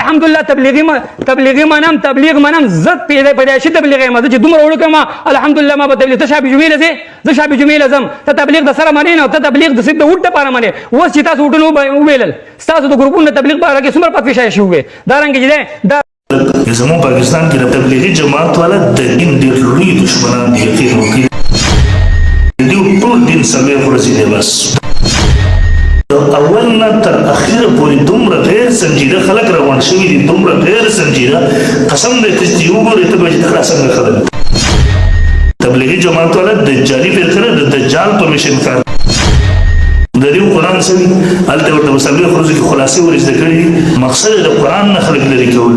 الحمدلله تبلیغي منم تبلیغ منم زت پیدایشي تبلیغ یم چې دومره وړو کما الحمدلله ما به تبلیغ ته شابه جمعې لزه زه شابه جمعې لزم ته تبلیغ د سره منې نه ته تبلیغ د سید وټ لپاره منې اوس چې تاسو وټنو ویلل تاسو د ګروپونو تبلیغ باره کې څومره پاتې شای شوې دا رنګ چې دا زموږ پاکستان کې د تبلیغي جماعت والا د دین ډېر لوی دشمنان دي یقین وکړئ دوی ټول دین څلوېښت ورځې دی بس اول نه تر اخره پورې دومره غیر سنجیده خلک روان شوي دي دومره غیر سنجیده قسم دی که چې وګورې ته به چې دا څنګه خلک تبلیغي جماعت والا دجالي فرقه ده د دجال په مشن کار د دې قرآن سوي هلته ورته په څلوېښت ورځو کې خلاصې ور زده کړي مقصد د قرآن نه خلک لرې کول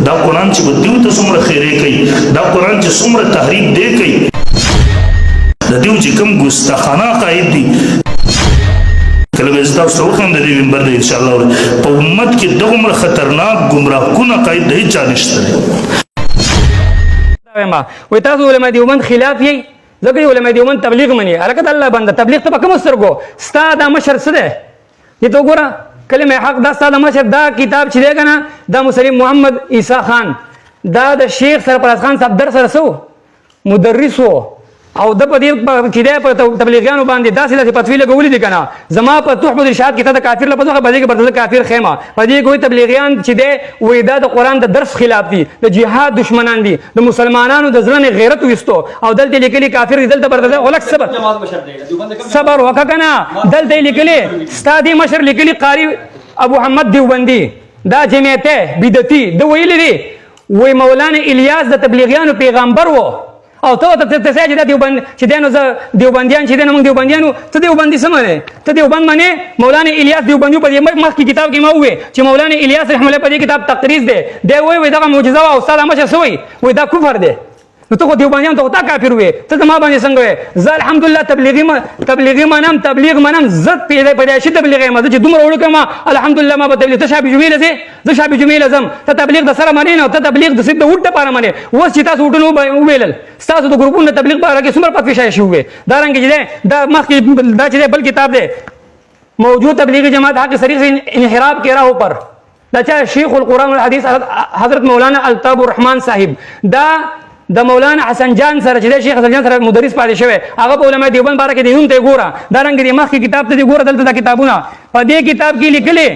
دا قرآن چې به دوی ته څومره خیرې کوي دا قرآن چې څومره تحریف دی کوي د دوی چې کوم ګستاخانه عقاید دي کله به زه تاسو ته وښیم د دې منبر دی انشاءالله په امت کې دومره خطرناک ګمراه کن عقاید د هېچا نشته دی وایي تاسو علما دیوبند خلاف یئ ځکه علما دیوبند تبلیغ مني هلکه د الله بنده تبلیغ ته په کومو سترګو ستا دا مشر څه دی دې ته وګوره کلمه حق دا ستا د مشر دا کتاب چې دی که نه دا مسلم محمد عیسی خان دا د شیخ سرفراز خان صاحب در سره څه مدرس و او د په دې چې دی په تبلیغیانو باندې داسې داسې فتوی لګولي دي که نه زما په تحفة الارشاد کې ته د کافر لفظ وخه په دې کې به کافر خیمه په دې کې وایي تبلیغیان چې دی وایي دا د قرآن د درس خلاف دي د جهاد دشمنان دي د مسلمانانو د زړه نه غیرت ویستو او دلته لیکلي کافر دي دلته برته غلط صبر وکړه که نه دلته یې لیکلي ستا دې مشر لیکلي قاري ابو محمد دیوبندي دا جمعیته بدعتي ده ویلي دي وایي مولانا الیاس د تبلیغیانو پیغمبر و او ته څه چې دا دیوبند چې دی نو زه دیوبندیان چې دی نو موږ دیوبندیانو ته دیوبندي څه منې ته دیوبند منې مولانا الیاس دیوبندي په دې مخکې کتاب کې ما وویې چې مولانا الیاس رحمه الله په دې کتاب تقریض دی دی وایي دغه معجزه وه او ستا دا مشر څه وایي وایي دا کفر دی نو ته خو دیوبندیان ته خو تا کافر وې ته زما باندې څنګه وې زه الحمدلله تبلیغي منم تبلیغ منم زه پیدایشي تبلیغ یم زه چې دومره وړو کما الحمدلله ما به تبلیغ ته شابه جمعې لزې زه شابه جمعې لزم ته تبلیغ د سره منې نه ته تبلیغ د سید د وټ لپاره منې اوس چې تاسو وټنو وویلل ستاسو د ګروپونو تبلیغ باره کې څومره پاتې شای شوې دا رنګ چې دی دا مخکې دا چې دی بل کتاب دی موجود تبلیغی جماعت حق طریق سے انحراف کے راہوں پر دا چا شیخ القرآن والحدیث حضرت مولانا الطاب الرحمن صاحب دا د مولانا حسن جان سره چې شیخ حسن جان سره مدرس پاتې شوی هغه په علماء دیوبند باره کې دی نوم ته ګوره دا رنګ دی مخکې کتاب ته دی ګوره دلته دا کتابونه په دې کتاب کې لیکلي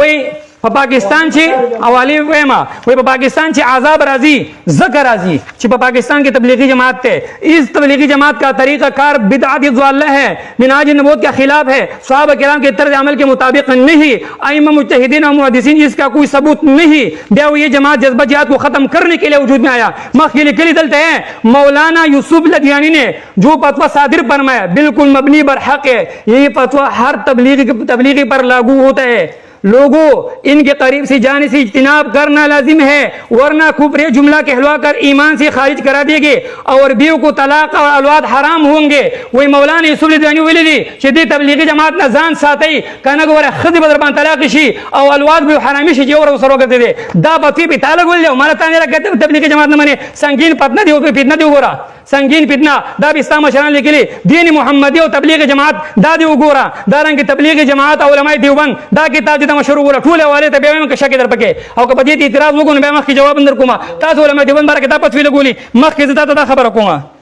وایي په پاکستان چې حوالی ویما وایي په پاکستان چې عذاب راځي ذکر راځي چې په پاکستان کې تبلیغی جماعت ته اس تبلیغی جماعت کا طریقہ کار بدعت ضالہ ہے منہاج نبوت کے خلاف ہے صحابہ کرام کے طرز عمل کے مطابق نہیں ائمہ مجتہدین اور محدثین اس کا کوئی ثبوت نہیں بیا یہ جماعت جذبہ جہاد کو ختم کرنے کے لیے وجود میں آیا مخکې لیکلي دلته ہے مولانا یوسف لدھیانی نے جو فتویٰ صادر فرمایا بالکل مبنی بر حق ہے یہی فتویٰ ہر تبلیغی پر لاگو ہوتا ہے لوگوں ان کے قریب سے جانے سے اجتناب کرنا لازم ہے ورنہ کفر جملہ کہلوا کر ایمان سے خارج کرا دیں گے اور بیوی کو طلاق اور اولاد حرام ہوں گے وہی مولانا یوسف لدھیانی ویلی دی چې دې تبلیغی جماعت نه ځان ساتئ کنه ګوره ښځې به در باندې طلاق شي او اولاد به حرامي شي چې ور سره وګرځېدې دا فتوی به تا لګولې او ماله تا نه راکړې تبلیغی جماعت نه منې سنګین فتنه دی فتنه دی وګوره سنگین فتنه دا به اسلام مشران لیکلي دین محمدي او تبلیغ جماعت دا دی وګوره دا رنګ تبلیغ جماعت او علماء دیوبند دا کتاب دې مشهور وګوره ټول حواله ته به موږ شک در پکې او که په دې اعتراض وکړو به مخکې جواب در کوم تاسو علماء دیوبند باره کې دا فتوی لګولي مخکې زه تاسو دا خبره کوم